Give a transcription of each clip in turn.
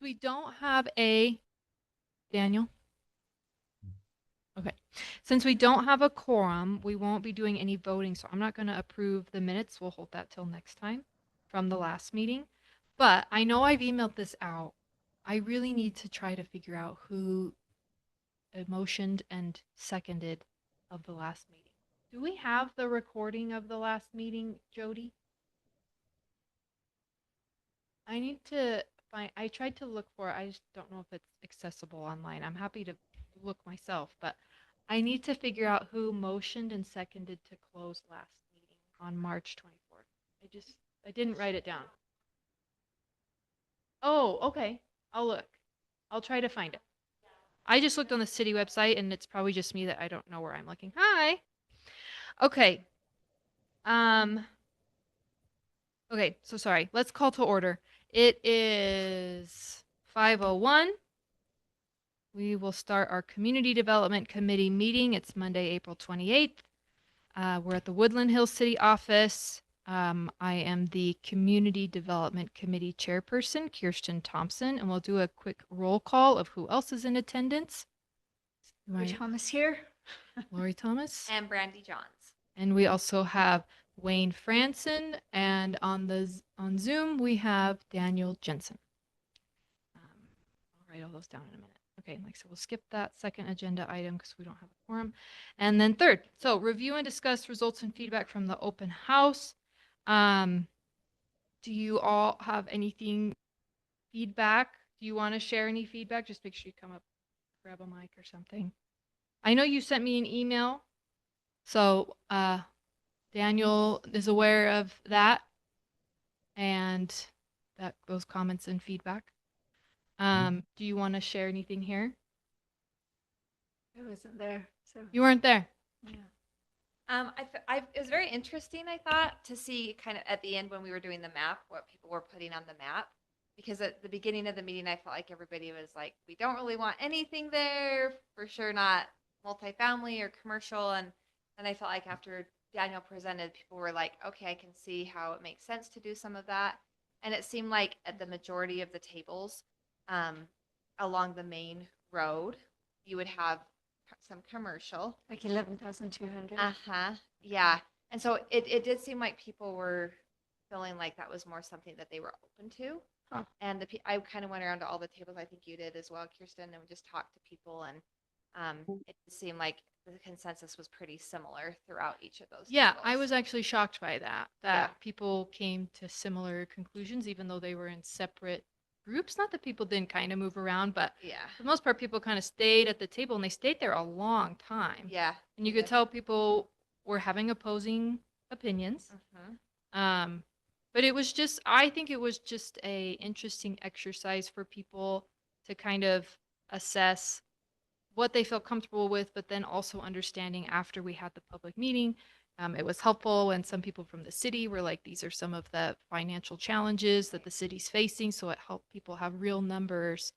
we don't have a Daniel. Okay. Since we don't have a quorum, we won't be doing any voting, so I'm not going to approve the minutes. We'll hold that till next time from the last meeting. But I know I've emailed this out. I really need to try to figure out who motioned and seconded of the last meeting. Do we have the recording of the last meeting, Jody? I need to find, I tried to look for it. I just don't know if it's accessible online. I'm happy to look myself, but I need to figure out who motioned and seconded to close last meeting on March 24th. I didn't write it down. Oh, okay. I'll look. I'll try to find it. I just looked on the city website and it's probably just me that I don't know where I'm looking. Hi. Okay. Um, okay, so sorry. Let's call to order. It is 5:01. We will start our Community Development Committee meeting. It's Monday, April 28th. We're at the Woodland Hills City office. I am the Community Development Committee Chairperson, Kirsten Thompson, and we'll do a quick roll call of who else is in attendance. Lori Thomas here. Lori Thomas. And Brandy Johns. And we also have Wayne Franson, and on Zoom we have Daniel Jensen. I'll write all those down in a minute. Okay, like so we'll skip that second agenda item because we don't have a quorum. And then third, so review and discuss results and feedback from the open house. Do you all have anything feedback? Do you want to share any feedback? Just make sure you come up, grab a mic or something. I know you sent me an email. So Daniel is aware of that and those comments and feedback. Do you want to share anything here? I wasn't there, so You weren't there. yeah. It was very interesting, I thought, to see kind of at the end when we were doing the map, what people were putting on the map. Because at the beginning of the meeting, I felt like everybody was like, we don't really want anything there, for sure not multifamily or commercial. And then I felt like after Daniel presented, people were like, okay, I can see how it makes sense to do some of that. And it seemed like at the majority of the tables along the main road, you would have some commercial. Like 11,200. Uh-huh. Yeah. And so it did seem like people were feeling like that was more something that they were open to. Huh. And I kind of went around to all the tables. I think you did as well, Kirsten, and we just talked to people, and it seemed like the consensus was pretty similar throughout each of those Yeah, tables. I was actually shocked by that Yeah. people came to similar conclusions, even though they were in separate groups. Not that people didn't kind of move around, but Yeah. for the most part, people kind of stayed at the table and they stayed there a long time. Yeah. And you could tell people were having opposing opinions. Mm-hmm. But it was just, I think it was just a interesting exercise for people to kind of assess what they felt comfortable with, but then also understanding after we had the public meeting. It was helpful when some people from the city were like, these are some of the financial challenges that the city's facing. So it helped people have real numbers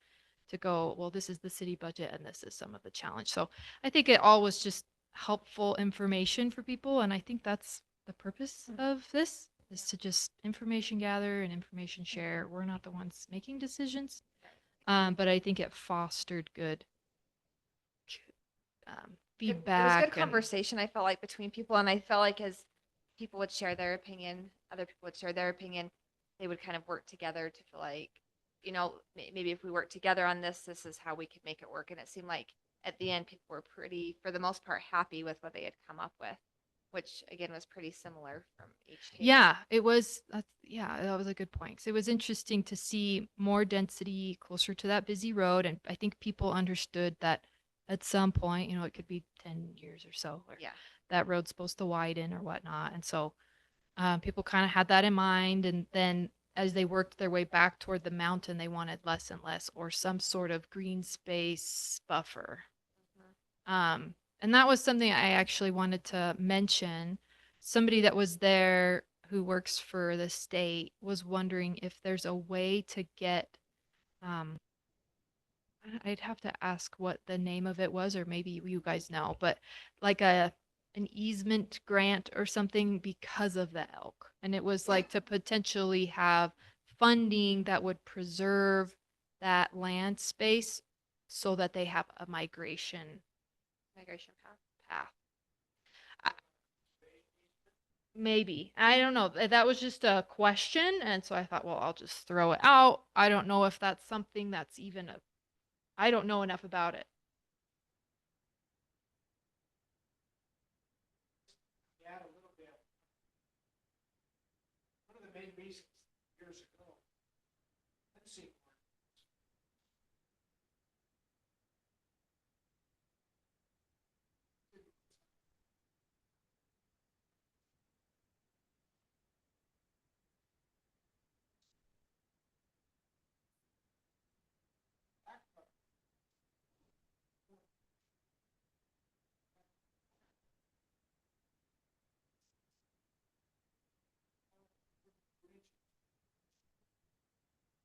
to go, well, this is the city budget and this is some of the challenge. So I think it all was just helpful information for people. And I think that's the purpose of this, is to just information gather and information share. We're not the ones making decisions. But I think it fostered good feedback. It was good and- conversation, I felt like, between people. And I felt like as people would share their opinion, other people would share their opinion, they would kind of work together to feel like, you know, maybe if we work together on this, this is how we could make it work. And it seemed like at the end, people were pretty, for the most part, happy with what they had come up with, which again was pretty similar from each table. Yeah, it was. That was a good point. 'Cause it was interesting to see more density closer to that busy road. And I think people understood that at some point, it could be 10 years or so, where Yeah. that road's supposed to widen or whatnot. And so people kind of had that in mind. And then as they worked their way back toward the mountain, they wanted less and less or some sort of green space buffer. And that was something I actually wanted to mention. Somebody that was there who works for the state was wondering if there's a way to get, I'd have to ask what the name of it was, or maybe you guys know, but like an easement grant or something because of the elk. And it was like to potentially have funding that would preserve that land space so that they have a migration Migration path. path. Maybe. I don't know. That was just a question. And so I thought, well, I'll just throw it out. I don't know if that's something that's even I don't know enough about it. Add a little bit. One of the main reasons years ago, let's see.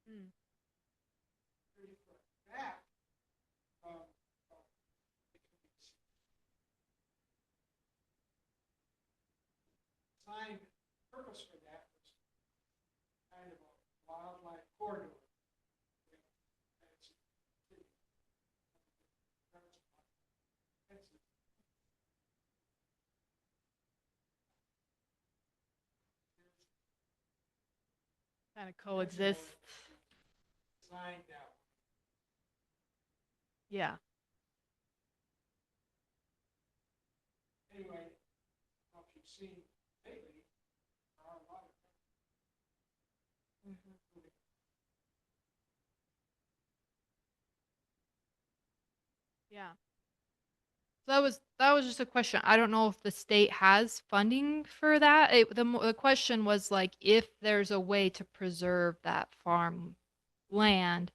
Hmm. 30-foot back from the community. Design purpose for that was kind of a wildlife corridor. Kind of coexist. Designed that way. Yeah. Anyway, I don't know if you've seen lately, there are a lot of Yeah. So that was just a question. I don't know if the state has funding for that. The question was like if there's a way to preserve that farm land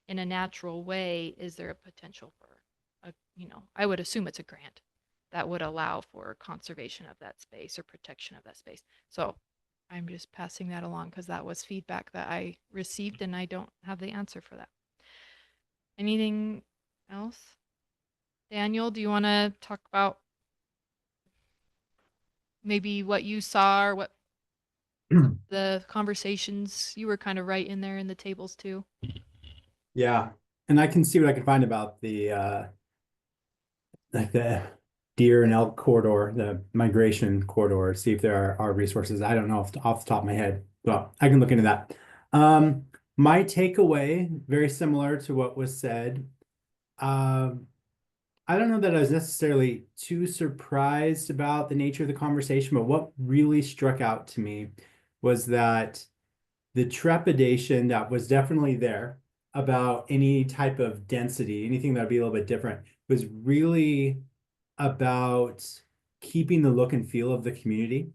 in a natural way, is there a potential for I would assume it's a grant that would allow for conservation of that space or protection of that space. So I'm just passing that along because that was feedback that I received and I don't have the answer for that. Anything else? Daniel, do you want to talk about maybe what you saw or what the conversations you were kind of right in there in the tables too? Yeah, and I can see what I can find about the like the deer and elk corridor, the migration corridor, see if there are resources. I don't know off the top of my head, but I can look into that. My takeaway, very similar to what was said. I don't know that I was necessarily too surprised about the nature of the conversation, but what really struck out to me was that the trepidation that was definitely there about any type of density, anything that would be a little bit different, was really about keeping the look and feel of the community.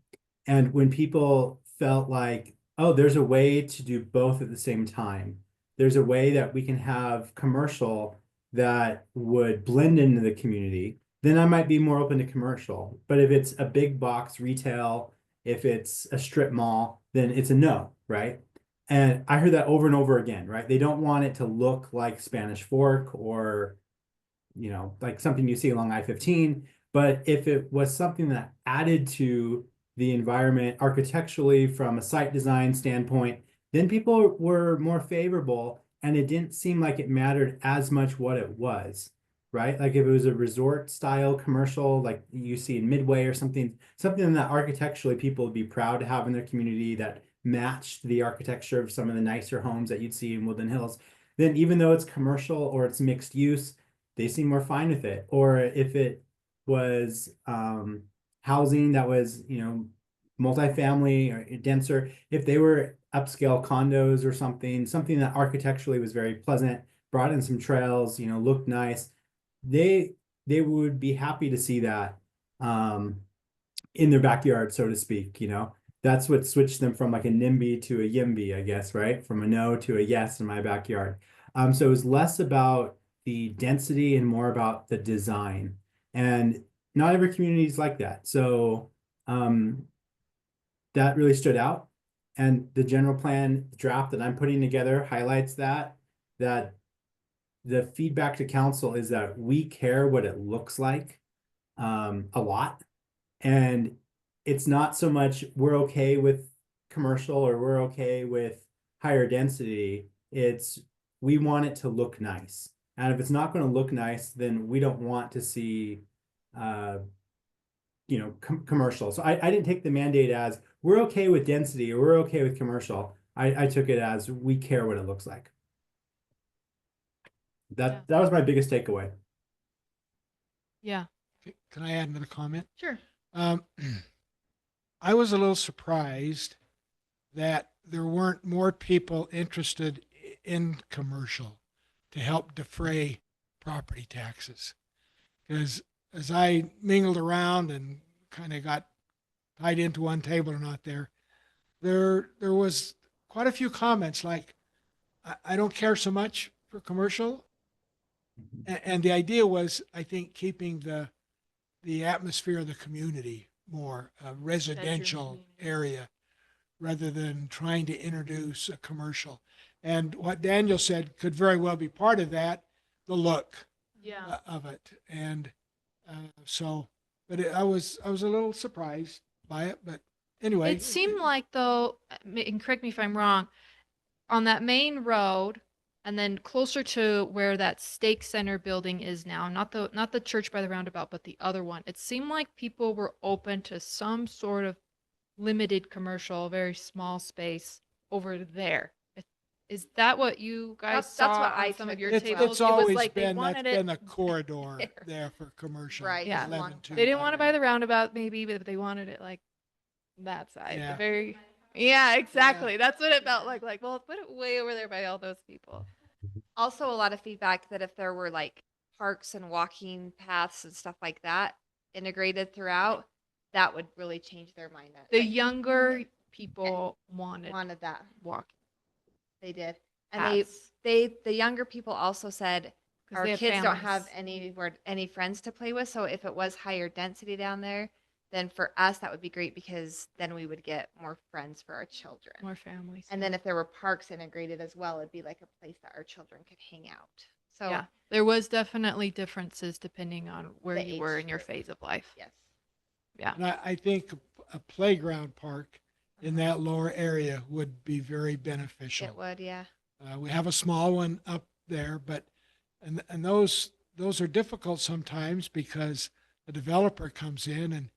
And when people felt like, oh, there's a way to do both at the same time, there's a way that we can have commercial that would blend into the community, then I might be more open to commercial. But if it's a big box retail, if it's a strip mall, then it's a no, right? And I heard that over and over again, right? They don't want it to look like Spanish Fork or, like something you see along I-15. But if it was something that added to the environment architecturally from a site design standpoint, then people were more favorable, and it didn't seem like it mattered as much what it was, right? Like if it was a resort style commercial, like you see in Midway or something that architecturally people would be proud to have in their community that matched the architecture of some of the nicer homes that you'd see in Woodland Hills, then even though it's commercial or it's mixed use, they seem more fine with it. Or if it was housing that was, multifamily or denser, if they were upscale condos or something that architecturally was very pleasant, brought in some trails, looked nice, they would be happy to see that in their backyard, so to speak. That's what switched them from like a NIMBY to a YIMBY, I guess, right? From a no to a yes in my backyard. So it was less about the density and more about the design. And not every community is like that. So that really stood out. And the general plan draft that I'm putting together highlights that the feedback to council is that we care what it looks like a lot. And it's not so much we're okay with commercial or we're okay with higher density. It's we want it to look nice. And if it's not going to look nice, then we don't want to see, commercial. So I didn't take the mandate as we're okay with density or we're okay with commercial. I took it as we care what it looks like. Yeah. That was my biggest takeaway. Yeah, Can I add another comment? sure. I was a little surprised that there weren't more people interested in commercial to help defray property taxes. Because as I mingled around and kind of got tied into one table or not there was quite a few comments like, I don't care so much for commercial. And the idea was, I think, keeping the atmosphere of the community more residential area rather than trying to introduce a commercial. And what Daniel said could very well be part of that, the look Yeah. of it. And I was a little surprised by it, but anyway. It seemed like though, and correct me if I'm wrong, on that main road and then closer to where that stake center building is now, not the church by the roundabout, but the other one, it seemed like people were open to some sort of limited commercial, very small space over there. Is that what you guys That's saw what on I some of took your it It's, to. tables? it's It was always like they been, that's wanted been it. the corridor there. there for commercial. Right, Yeah. 11 They didn't want it by the roundabout, maybe, but they wanted it like that side. Yeah. The very, yeah, exactly. That's what it felt like. Like, well, put it way over there by all those people. Also, a lot of feedback that if there were like parks and walking paths and stuff like that integrated throughout, that would really change their mind. The Like, younger people wanted wanted that. walking They did. And paths. the younger people also said 'Cause our they have kids don't have families. any friends to play with. So if it was higher density down there, then for us that would be great because then we would get more friends for our children. More families. And then if there were parks integrated as well, it'd be like a place that our children could hang out. So yeah, there was definitely differences depending on where The you were age in your group. phase of life. yes. Yeah. And I think a playground park in that lower area would be very beneficial. It would, yeah. We have a small one up there, but and those are difficult sometimes because the developer comes in and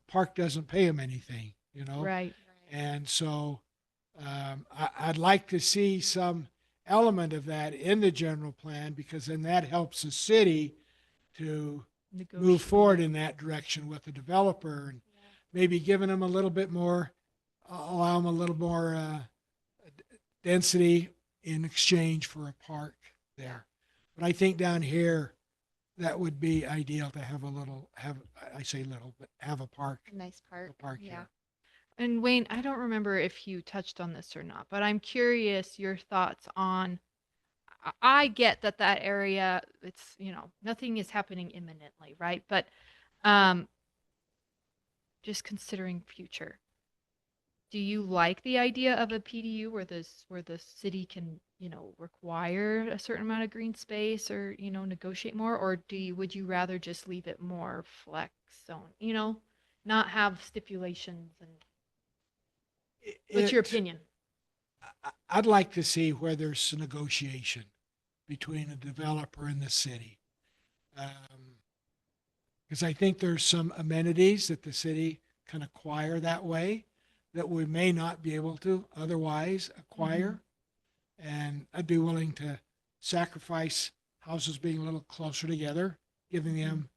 park doesn't pay him anything, Right. And so I'd like to see some element of that in the general plan because then that helps the city to move Negotiate. forward in that direction with the developer and maybe giving them a little bit more, allow them a little more density in exchange for a park there. But I think down here, that would be ideal to have I say little, but have a park, A nice park. yeah. Yeah. And Wayne, I don't remember if you touched on this or not, but I'm curious your thoughts on. I get that area, it's, nothing is happening imminently, right? But just considering future, do you like the idea of a PDU where the city can, require a certain amount of green space or, negotiate more, or would you rather just leave it more flex zone, not have stipulations and what's your opinion? I'd like to see where there's a negotiation between a developer and the city. Because I think there's some amenities that the city can acquire that way that we may not be able to otherwise acquire. And I'd be willing to sacrifice houses being a little closer together, giving them,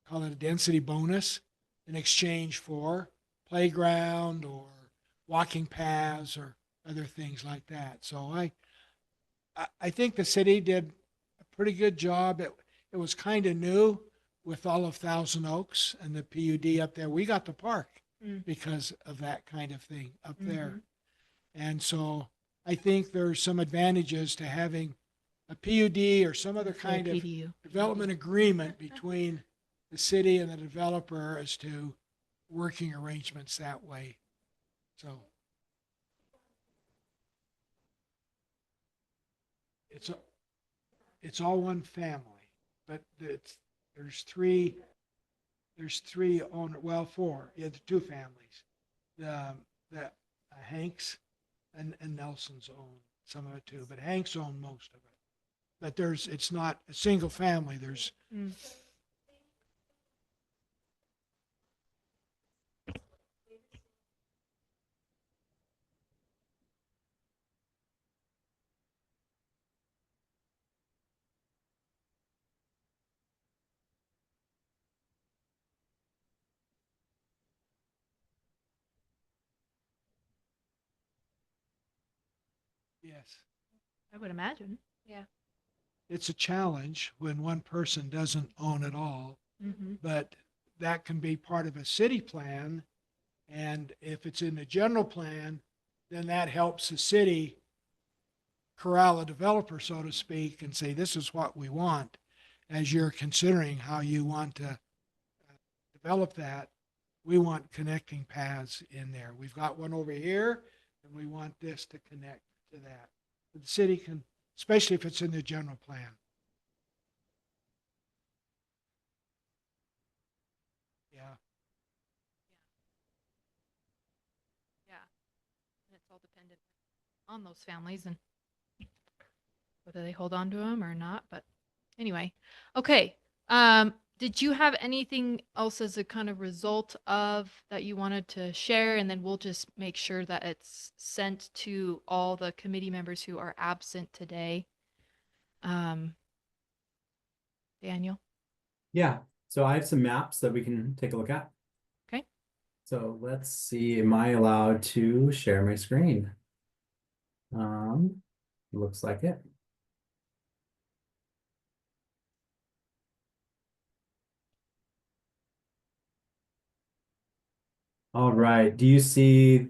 call it a density bonus in exchange for playground or walking paths or other things like that. So I think the city did a pretty good job. It was kind of new with all of Thousand Oaks and the PUD up there. We got the park because of that kind of thing up there. And so I think there's some advantages to having a PUD or some other kind of PDU. development agreement between the city and the developer as to working arrangements that way. So it's all one family, but there's three four. Yeah, the two families. The Hanks and Nelson's own some of it too, but Hank's owned most of it. But it's not a single family. There's Mm. yes. I would imagine. It's a challenge when one person doesn't own it all, Mm-hmm. but that can be part of a city plan. And if it's in the general plan, then that helps the city corral a developer, so to speak, and say, this is what we want. As you're considering how you want to develop that, we want connecting paths in there. We've got one over here, and we want this to connect to that. The city can, especially if it's in the general plan. Yeah. Yeah. And it's all dependent on those families and whether they hold on to them or not. But anyway, okay. Did you have anything else as a kind of result of that you wanted to share? And then we'll just make sure that it's sent to all the committee members who are absent today. Daniel? Yeah, so I have some maps that we can take a look at. Okay. So let's see, am I allowed to share my screen? Looks like it. All right, do you see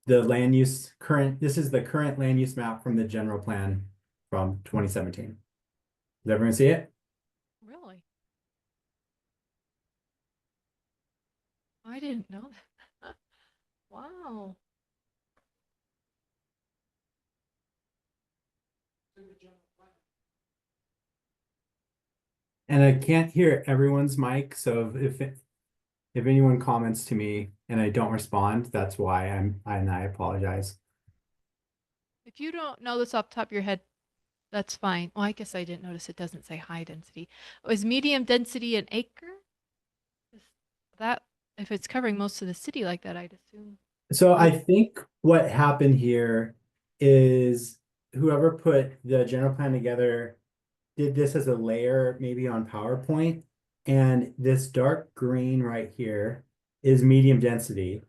the land use this is the current land use map from the general plan from 2017. Does everyone see it? Really? I didn't know that. Wow. And I can't hear everyone's mic, so if anyone comments to me and I don't respond, that's why I apologize. If you don't know this off the top of your head, that's fine. Well, I guess I didn't notice it doesn't say high density. Is medium density an acre? Is that, if it's covering most of the city like that, I'd assume. So I think what happened here is whoever put the general plan together did this as a layer, maybe on PowerPoint. And this dark green right here is medium density.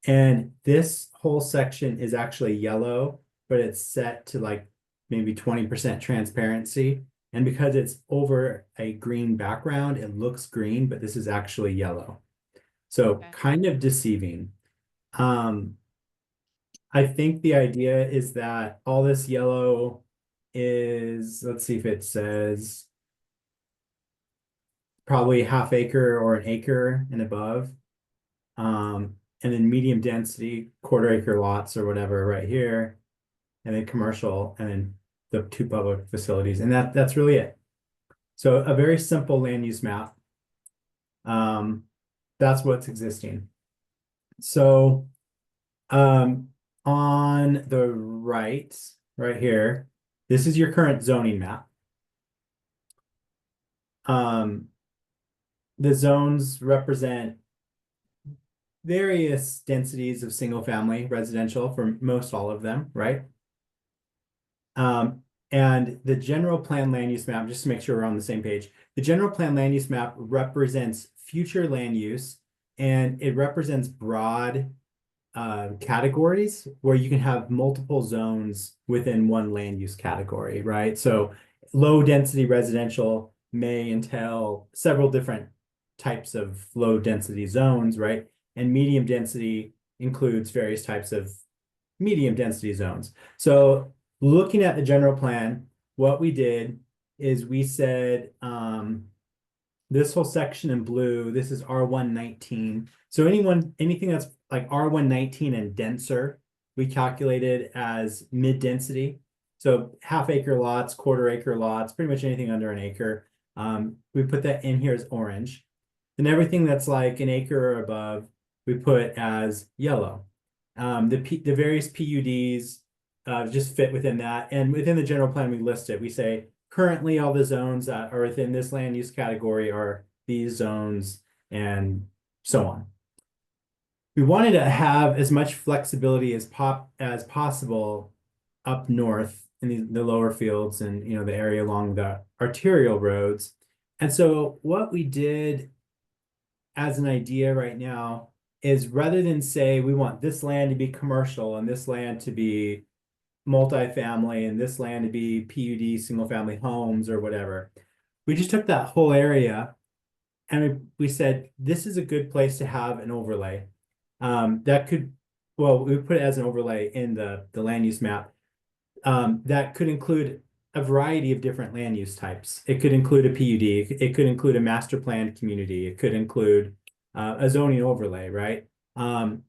And this whole section is actually yellow, but it's set to like maybe 20% transparency. And because it's over a green background, it looks green, but this is actually yellow. So Okay. kind of deceiving. I think the idea is that all this yellow is, let's see if it says probably half acre or an acre and above. And then medium density, quarter acre lots or whatever right here. And then commercial, and then the 2 public facilities. And that's really it. So a very simple land use map. That's what's existing. So on the right here, this is your current zoning map. The zones represent various densities of single family residential for most all of them, right? And the general plan land use map, just to make sure we're on the same page, the general plan land use map represents future land use, and it represents broad categories where you can have multiple zones within one land use category, right? So low density residential may entail several different types of low density zones, right? And medium density includes various types of medium density zones. So looking at the general plan, what we did is we said this whole section in blue, this is R119. So anything that's like R119 and denser, we calculated as mid-density. So half acre lots, quarter acre lots, pretty much anything under an acre. We put that in here as orange. And everything that's like an acre or above, we put as yellow. The various PUDs just fit within that. And within the general plan, we list it. We say currently all the zones that are within this land use category are these zones and so on. We wanted to have as much flexibility as possible up north in the lower fields and the area along the arterial roads. And so what we did as an idea right now is rather than say we want this land to be commercial and this land to be multifamily and this land to be PUD single family homes or whatever, we just took that whole area and we said this is a good place to have an overlay. That could, well, we put it as an overlay in the land use map. That could include a variety of different land use types. It could include a PUD. It could include a master planned community. It could include a zoning overlay, right? And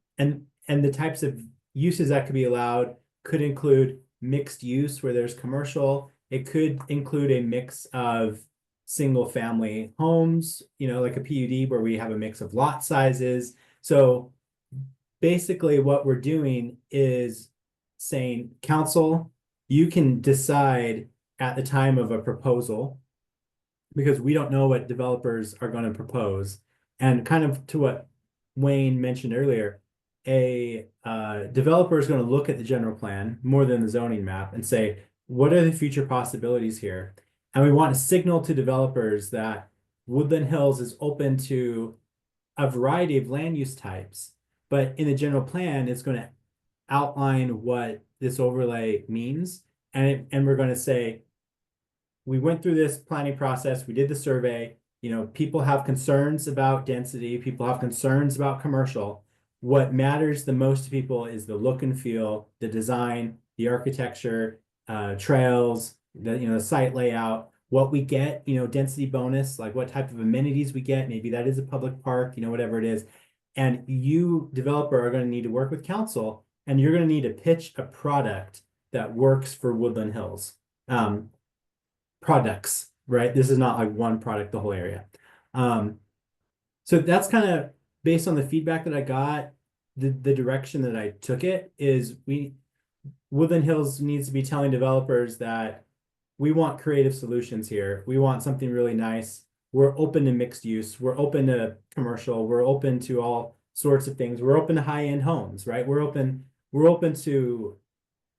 the types of uses that could be allowed could include mixed use where there's commercial. It could include a mix of single family homes, like a PUD where we have a mix of lot sizes. So basically what we're doing is saying, council, you can decide at the time of a proposal, because we don't know what developers are going to propose. And kind of to what Wayne mentioned earlier, a developer is going to look at the general plan more than the zoning map and say, what are the future possibilities here? And we want to signal to developers that Woodland Hills is open to a variety of land use types, but in the general plan, it's going to outline what this overlay means. And we're going to say, we went through this planning process, we did the survey, people have concerns about density, people have concerns about commercial. What matters the most to people is the look and feel, the design, the architecture, trails, the site layout, what we get, density bonus, like what type of amenities we get. Maybe that is a public park, whatever it is. And you, developer, are going to need to work with council, and you're going to need to pitch a product that works for Woodland Hills. Products, right? This is not like one product, the whole area. So that's kind of based on the feedback that I got. The direction that I took it is Woodland Hills needs to be telling developers that we want creative solutions here. We want something really nice. We're open to mixed use. We're open to commercial. We're open to all sorts of things. We're open to high-end homes, right? We're open to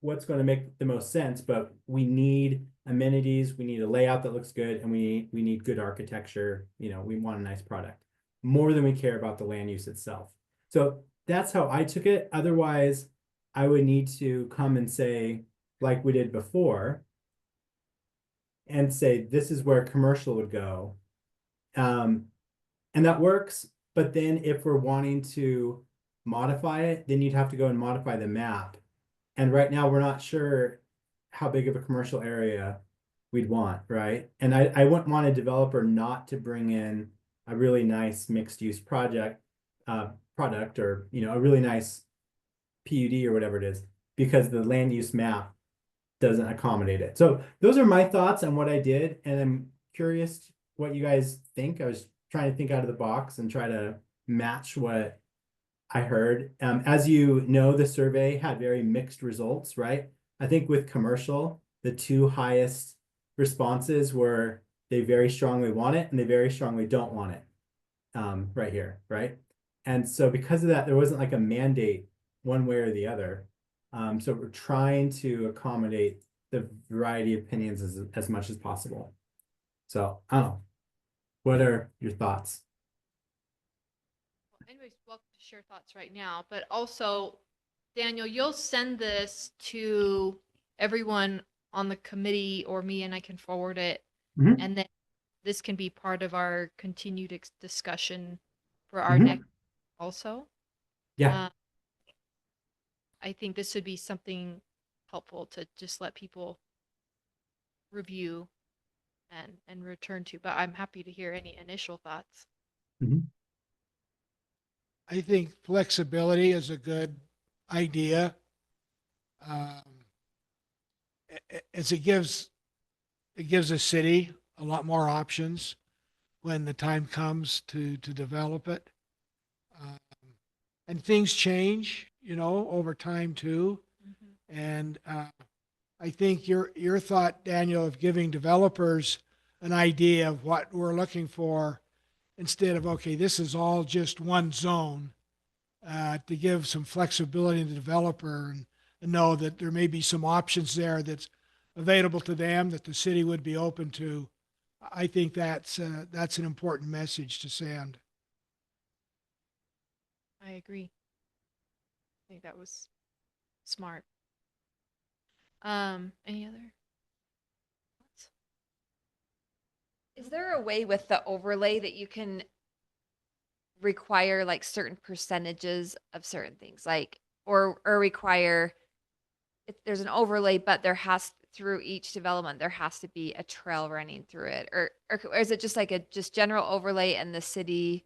what's going to make the most sense, but we need amenities. We need a layout that looks good, and we need good architecture. We want a nice product more than we care about the land use itself. So that's how I took it. Otherwise, I would need to come and say, like we did before, and say, this is where commercial would go. And that works. But then if we're wanting to modify it, then you'd have to go and modify the map. And right now we're not sure how big of a commercial area we'd want, right? And I wouldn't want a developer not to bring in a really nice mixed use product, or a really nice PUD or whatever it is, because the land use map doesn't accommodate it. So those are my thoughts on what I did, and I'm curious what you guys think. I was trying to think out of the box and try to match what I heard. As you know, the survey had very mixed results, right? I think with commercial, the two highest responses were they very strongly want it and they very strongly don't want it. Right here, right? And so because of that, there wasn't like a mandate one way or the other. So we're trying to accommodate the variety of opinions as much as possible. So I don't know. What are your thoughts? Well, anyways, welcome to share thoughts right now, but also, Daniel, you'll send this to everyone on the committee or me, and I can forward it. Mhm. And then this can be part of our continued discussion for our next also. Yeah. I think this would be something helpful to just let people review and return to, but I'm happy to hear any initial thoughts. I think flexibility is a good idea. As it gives a city a lot more options when the time comes to develop it. And things change, over time too. And I think your thought, Daniel, of giving developers an idea of what we're looking for instead of, okay, this is all just one zone, to give some flexibility to the developer and know that there may be some options there that's available to them that the city would be open to. I think that's an important message to send. I agree. I think that was smart. Any other thoughts? Is there a way with the overlay that you can require like certain percentages of certain things, like or require if there's an overlay, but there has through each development there has to be a trail running through it, or is it just like a just general overlay and the city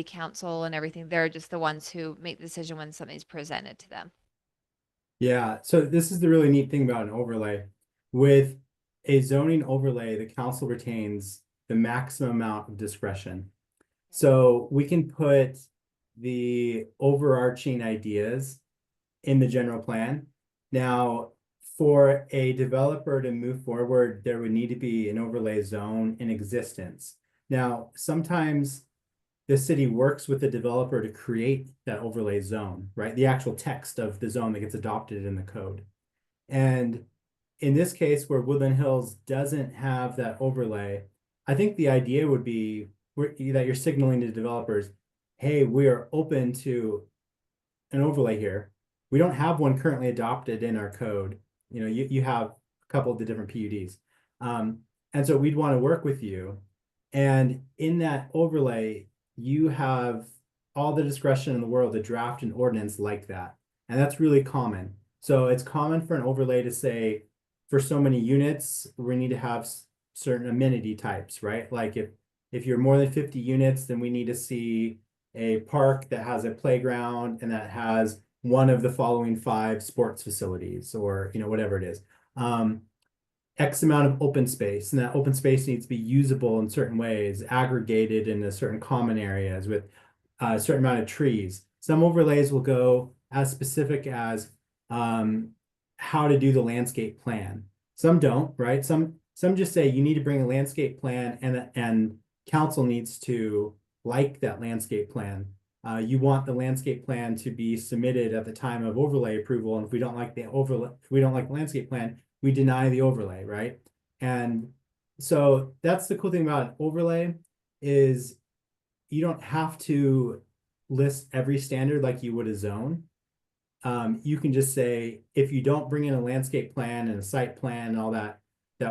council and everything? They're just the ones who make the decision when something's presented to them. Yeah, so this is the really neat thing about an overlay. With a zoning overlay, the council retains the maximum amount of discretion. So we can put the overarching ideas in the general plan. Now, for a developer to move forward, there would need to be an overlay zone in existence. Now, sometimes the city works with the developer to create that overlay zone, right? The actual text of the zone that gets adopted in the code. And in this case, where Woodland Hills doesn't have that overlay, I think the idea would be that you're signaling to developers, hey, we are open to an overlay here. We don't have one currently adopted in our code. You know, you have a couple of the different PUDs. And so we'd want to work with you. And in that overlay, you have all the discretion in the world to draft an ordinance like that. And that's really common. So it's common for an overlay to say, for so many units, we need to have certain amenity types, right? Like if you're more than 50 units, then we need to see a park that has a playground and that has one of the following 5 sports facilities, or whatever it is. X amount of open space, and that open space needs to be usable in certain ways, aggregated into certain common areas with a certain amount of trees. Some overlays will go as specific as how to do the landscape plan. Some don't, right? Some just say you need to bring a landscape plan, and council needs to like that landscape plan. You want the landscape plan to be submitted at the time of overlay approval, and if we don't like the landscape plan, we deny the overlay, right? And so that's the cool thing about an overlay is you don't have to list every standard like you would a zone. You can just say, if you don't bring in a landscape plan and a site plan and all that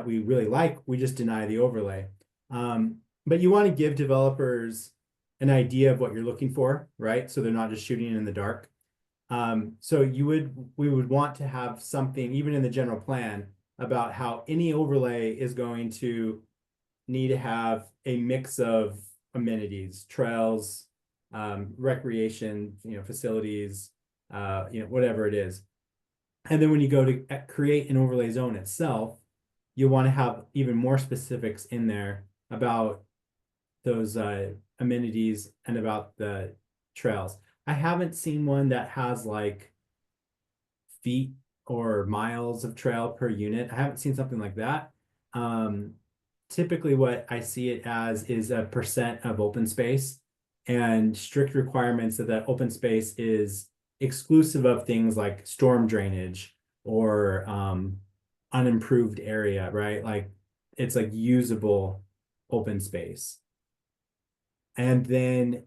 we really like, we just deny the overlay. But you want to give developers an idea of what you're looking for, right? So they're not just shooting in the dark. So we would want to have something, even in the general plan, about how any overlay is going to need to have a mix of amenities, trails, recreation, facilities, whatever it is. And then when you go to create an overlay zone itself, you want to have even more specifics in there about those amenities and about the trails. I haven't seen one that has like feet or miles of trail per unit. I haven't seen something like that. Typically what I see it as is a percent of open space, and strict requirements that open space is exclusive of things like storm drainage or unimproved area, right? Like it's like usable open space. And then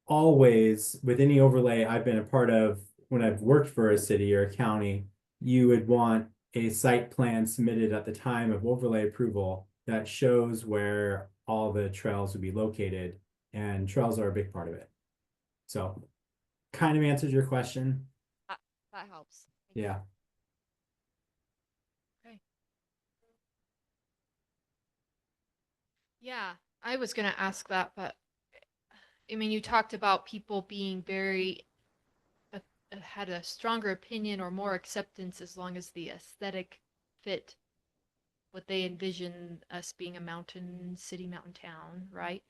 always with any overlay I've been a part of, when I've worked for a city or a county, you would want a site plan submitted at the time of overlay approval that shows where all the trails would be located, and trails are a big part of it. So kind of answers your question. That helps. Thank you. Yeah. Okay. Yeah, I was gonna ask that, but I mean, you talked about people being very had a stronger opinion or more acceptance as long as the aesthetic fit what they envision us being, a mountain city, mountain town, right?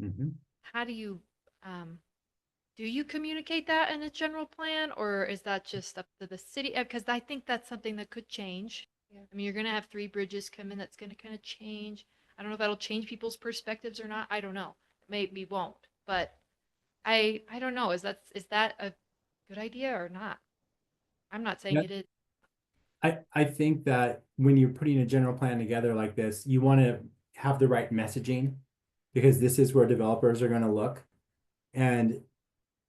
Mm-hmm. How do you um do you communicate that in a general plan, or is that just up to the city? Because I think that's something that could change. Yeah. I mean, you're gonna have 3 bridges come in. That's gonna kind of change. I don't know if that'll change people's perspectives or not. I don't know. Maybe won't. But I don't know. Is that a good idea or not? I'm not saying Yeah. it is. I think that when you're putting a general plan together like this, you want to have the right messaging because this is where developers are going to look. And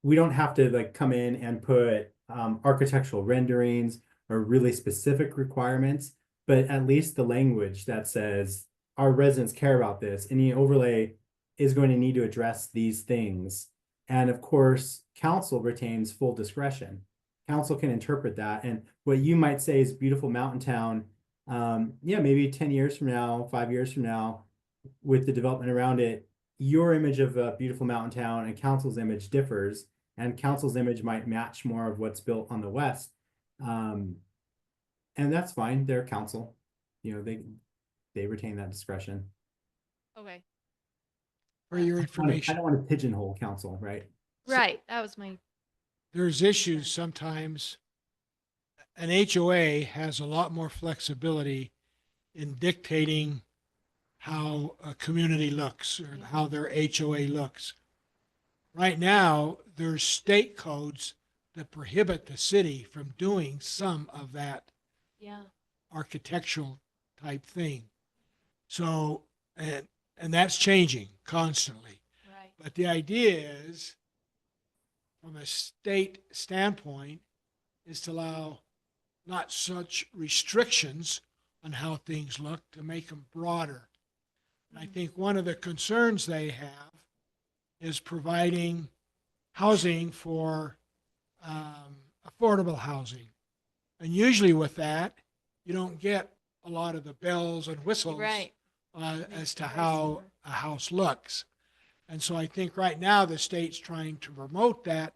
we don't have to like come in and put architectural renderings or really specific requirements, but at least the language that says our residents care about this and the overlay is going to need to address these things. And of course, council retains full discretion. Council can interpret that. And what you might say is beautiful mountain town, yeah, maybe 10 years from now, 5 years from now, with the development around it, your image of a beautiful mountain town and council's image differs, and council's image might match more of what's built on the west. And that's fine. They're council. You know, they retain that discretion. Okay. For your I information, don't want to pigeonhole council, right? Right. That was my. there's issues sometimes. An HOA has a lot more flexibility in dictating how a community looks or how their HOA looks. Right now, there's state codes that prohibit the city from doing some of that Yeah. architectural type thing. So, and that's changing constantly. Right. But the idea is, from a state standpoint, is to allow not such restrictions on how things look, to make them broader. And I think one of the concerns they have is providing housing for affordable housing. And usually with that, you don't get a lot of the bells and whistles Right. as to how a house looks. And so I think right now the state's trying to promote that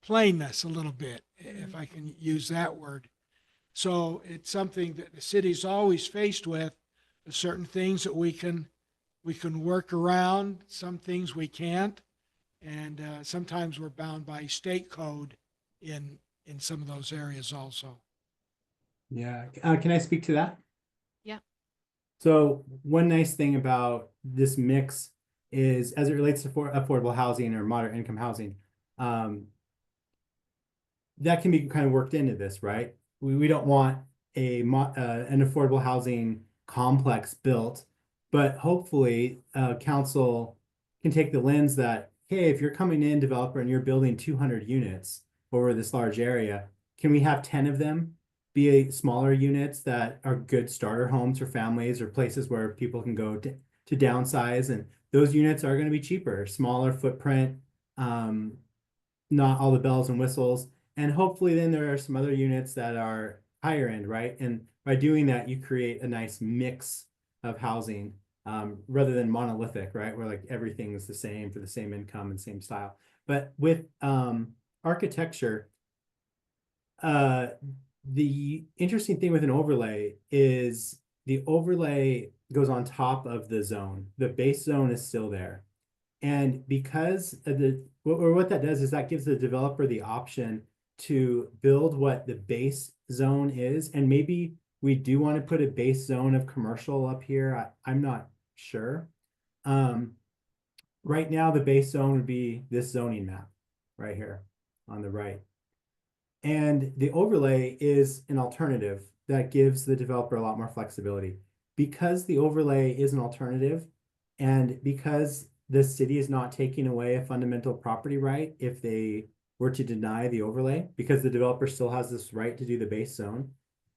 plainness a little bit, if I can use that word. So it's something that the city's always faced with, certain things that we can work around, some things we can't. And sometimes we're bound by state code in some of those areas also. Yeah. Can I speak to that? Yeah. So one nice thing about this mix is, as it relates to affordable housing or moderate income housing, that can be kind of worked into this, right? We don't want an affordable housing complex built, but hopefully council can take the lens that, hey, if you're coming in, developer, and you're building 200 units over this large area, can we have 10 of them be smaller units that are good starter homes for families or places where people can go to downsize? And those units are going to be cheaper, smaller footprint, not all the bells and whistles. And hopefully then there are some other units that are higher end, right? And by doing that, you create a nice mix of housing rather than monolithic, right? Where like everything is the same for the same income and same style. But with architecture, the interesting thing with an overlay is the overlay goes on top of the zone. The base zone is still there. And because of what that does is that gives the developer the option to build what the base zone is. And maybe we do want to put a base zone of commercial up here. I'm not sure. Right now, the base zone would be this zoning map right here on the right. And the overlay is an alternative that gives the developer a lot more flexibility. Because the overlay is an alternative, and because the city is not taking away a fundamental property right if they were to deny the overlay, because the developer still has this right to do the base zone,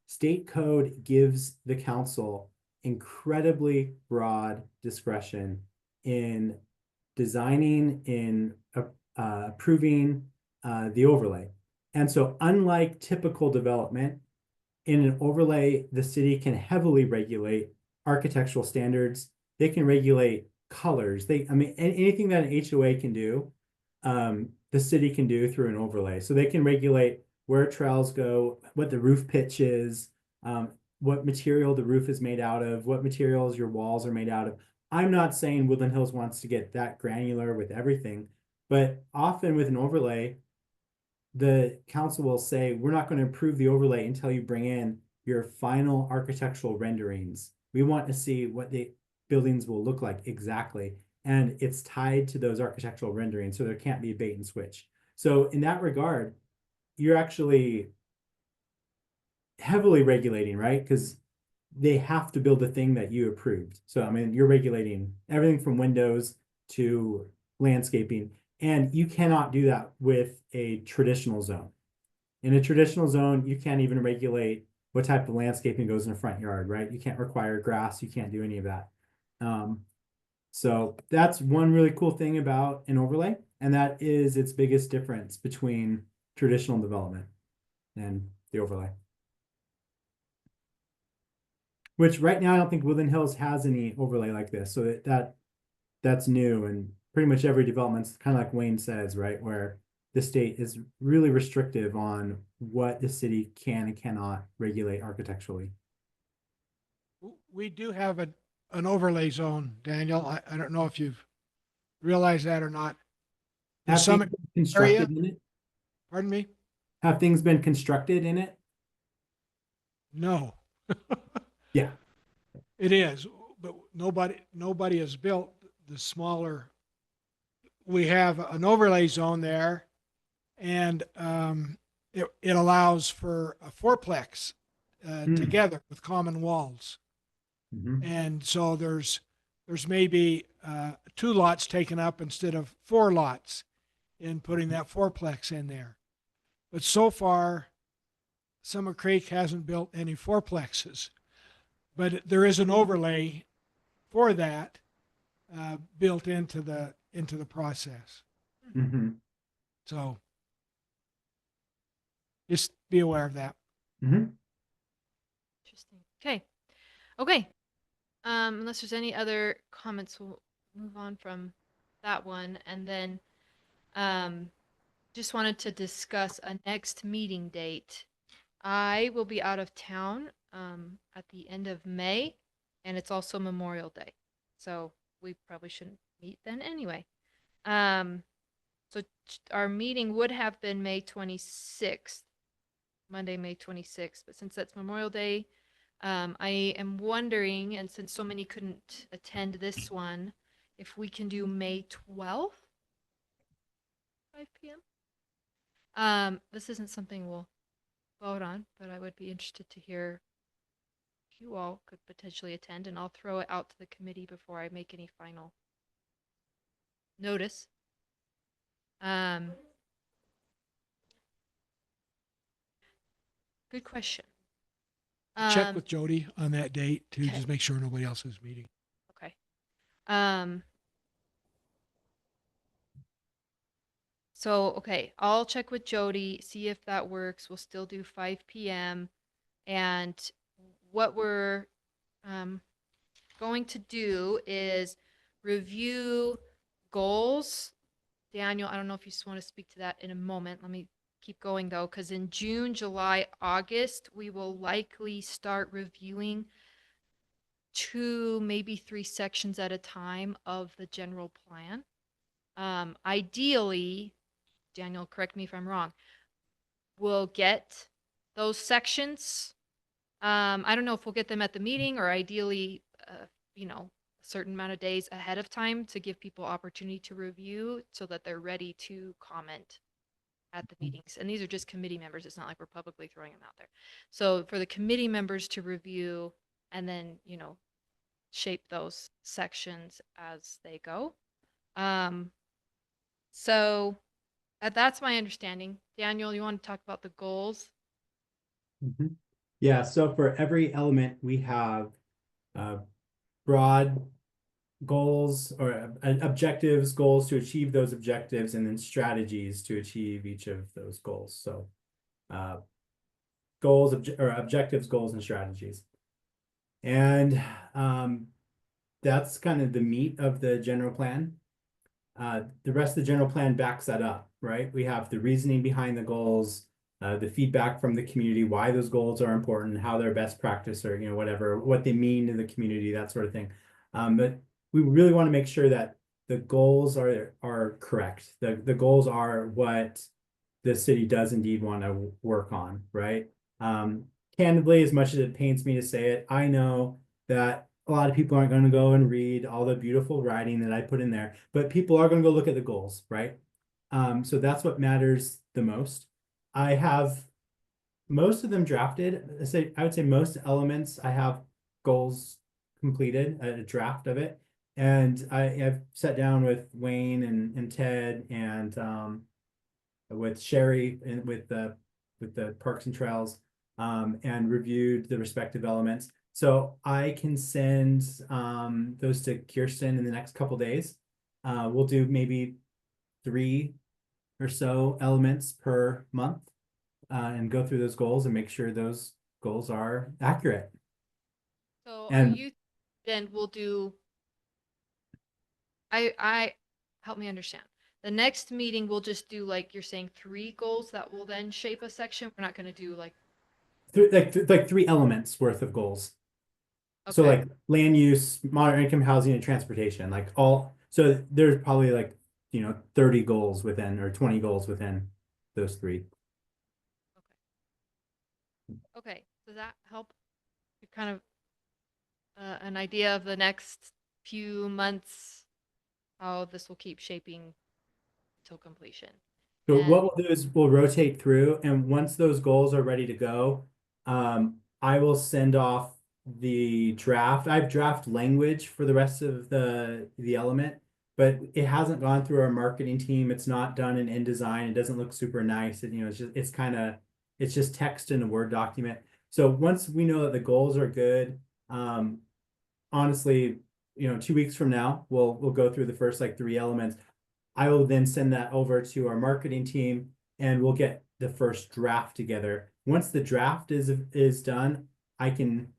state code gives the council incredibly broad discretion in designing, in approving the overlay. And so unlike typical development, in an overlay, the city can heavily regulate architectural standards. They can regulate colors. I mean, anything that an HOA can do, the city can do through an overlay. So they can regulate where trails go, what the roof pitch is, what material the roof is made out of, what materials your walls are made out of. I'm not saying Woodland Hills wants to get that granular with everything, But often with an overlay, the council will say, we're not going to approve the overlay until you bring in your final architectural renderings. We want to see what the buildings will look like exactly. And it's tied to those architectural renderings, so there can't be a bait and switch. So in that regard, you're actually heavily regulating, right? Because they have to build the thing that you approved. So, I mean, you're regulating everything from windows to landscaping, and you cannot do that with a traditional zone. In a traditional zone, you can't even regulate what type of landscaping goes in the front yard, right? You can't require grass, you can't do any of that. So that's one really cool thing about an overlay, and that is its biggest difference between traditional development and the overlay. Which right now I don't think Woodland Hills has any overlay like this, so that's new, and pretty much every development's kind of like Wayne says, right, where the state is really restrictive on what the city can and cannot regulate architecturally. We do have an overlay zone, Daniel. I don't know if you've realized that or not. Have Some things been constructed area- in it? Pardon me? Have things been constructed in it? No. Yeah. It is, but nobody has built the smaller. We have an overlay zone there, and it allows for a fourplex together with common walls. Mhm. And so there's maybe 2 lots taken up instead of 4 lots in putting that fourplex in there. But so far, Summer Creek hasn't built any fourplexes. But there is an overlay for that built into the process. Mhm. So just be aware of that. Mhm. Interesting. Okay. Okay. Unless there's any other comments, we'll move on from that one. And then just wanted to discuss a next meeting date. I will be out of town at the end of May, and it's also Memorial Day. So we probably shouldn't meet then anyway. So our meeting would have been May 26th, Monday, May 26th. But since that's Memorial Day, I am wondering, and since so many couldn't attend this one, if we can do May 12th, 5 p.m. This isn't something we'll vote on, but I would be interested to hear if you all could potentially attend, and I'll throw it out to the committee before I make any final notice. Good question. Check with Jody on that date too, okay. just make sure nobody else is meeting. Okay. So, okay, I'll check with Jody, see if that works. We'll still do 5 p.m. And what we're going to do is review goals. Daniel, I don't know if you just want to speak to that in a moment. Let me keep going though, because in June, July, August, we will likely start reviewing 2, maybe 3 sections at a time of the general plan. Ideally, Daniel, correct me if I'm wrong, we'll get those sections. I don't know if we'll get them at the meeting or ideally, a certain amount of days ahead of time to give people opportunity to review so that they're ready to comment at the meetings. And these are just committee members. It's not like we're publicly throwing them out there. So for the committee members to review and then, shape those sections as they go. So that's my understanding. Daniel, you want to talk about the goals? Mhm. Yeah, so for every element, we have broad goals or objectives, goals to achieve those objectives, and then strategies to achieve each of those goals. So goals, objectives, goals, and strategies. And that's kind of the meat of the general plan. The rest of the general plan backs that up, right? We have the reasoning behind the goals, the feedback from the community, why those goals are important, how they're best practice, or whatever, what they mean to the community, that sort of thing. But we really want to make sure that the goals are correct. The goals are what the city does indeed want to work on, right? Candidly, as much as it pains me to say it, I know that a lot of people aren't going to go and read all the beautiful writing that I put in there, but people are going to go look at the goals, right? So that's what matters the most. I have most of them drafted. I would say most elements I have goals completed, a draft of it. And I've sat down with Wayne and Ted and with Sherry and with the Parks and Trails and reviewed the respective elements. So I can send those to Kirsten in the next couple days. We'll do maybe 3 or so elements per month and go through those goals and make sure those goals are accurate. So And- are you then we'll do help me understand. The next meeting we'll just do like you're saying 3 goals that will then shape a section. We're not going to do like like 3 elements worth of goals. So okay. like land use, moderate income housing, and transportation, like all. So there's probably like 30 goals within or 20 goals within those 3. Okay. Does that help you kind of an idea of the next few months, how this will keep shaping till completion? So And- what we'll do is we'll rotate through, and once those goals are ready to go, I will send off the draft. I have draft language for the rest of the element, but it hasn't gone through our marketing team. It's not done in InDesign. It doesn't look super nice. It's just text in a Word document. So once we know that the goals are good, honestly, 2 weeks from now, we'll go through the first like 3 elements. I will then send that over to our marketing team and we'll get the first draft together. Once the draft is done, I can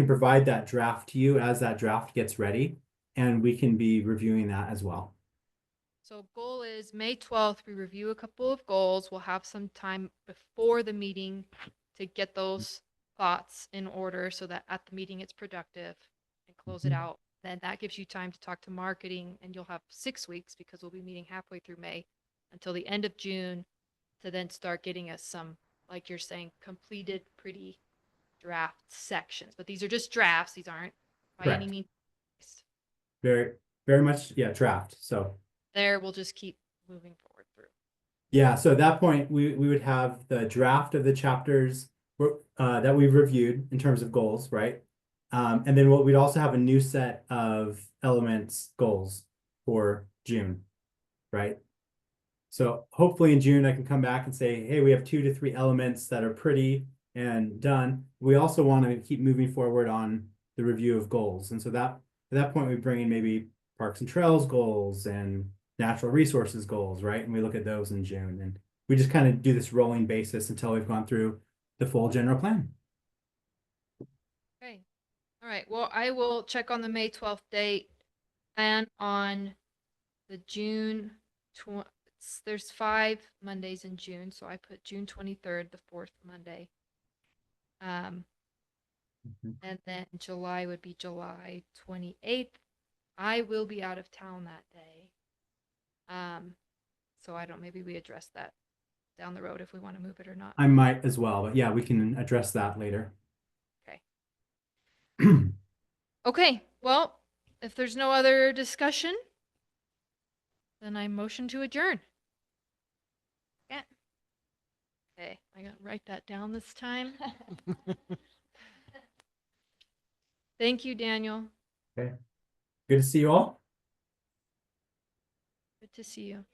provide that draft to you as that draft gets ready, and we can be reviewing that as well. So goal is May 12th, we review a couple of goals. We'll have some time before the meeting to get those thoughts in order so that at the meeting it's productive and close it Mhm. out. Then that gives you time to talk to marketing, and you'll have 6 weeks because we'll be meeting halfway through May until the end of June to then start getting us some, like you're saying, completed pretty draft sections. But these are just drafts. These aren't by any Correct. means. Very, very much, yeah, draft. So There, we'll just keep moving forward through. yeah, so at that point, we would have the draft of the chapters that we've reviewed in terms of goals, right? And then we'd also have a new set of elements goals for June, right? So hopefully in June, I can come back and say, hey, we have 2 to 3 elements that are pretty and done. We also want to keep moving forward on the review of goals. And so that at that point, we bring in maybe Parks and Trails goals and natural resources goals, right? And we look at those in June. And we just kind of do this rolling basis until we've gone through the full general plan. Okay. All right. Well, I will check on the May 12th date and on the June there's 5 Mondays in June, so I put June 23rd, the 4th Monday. And then July would be July 28th. I will be out of town that day. So maybe we address that down the road if we want to move it or not. I might as well, but yeah, we can address that later. Okay. Okay. Well, if there's no other discussion, then I motion to adjourn. Yeah. Okay, I gotta write that down this time. Thank you, Daniel. Okay. Good to see you all. Good to see you.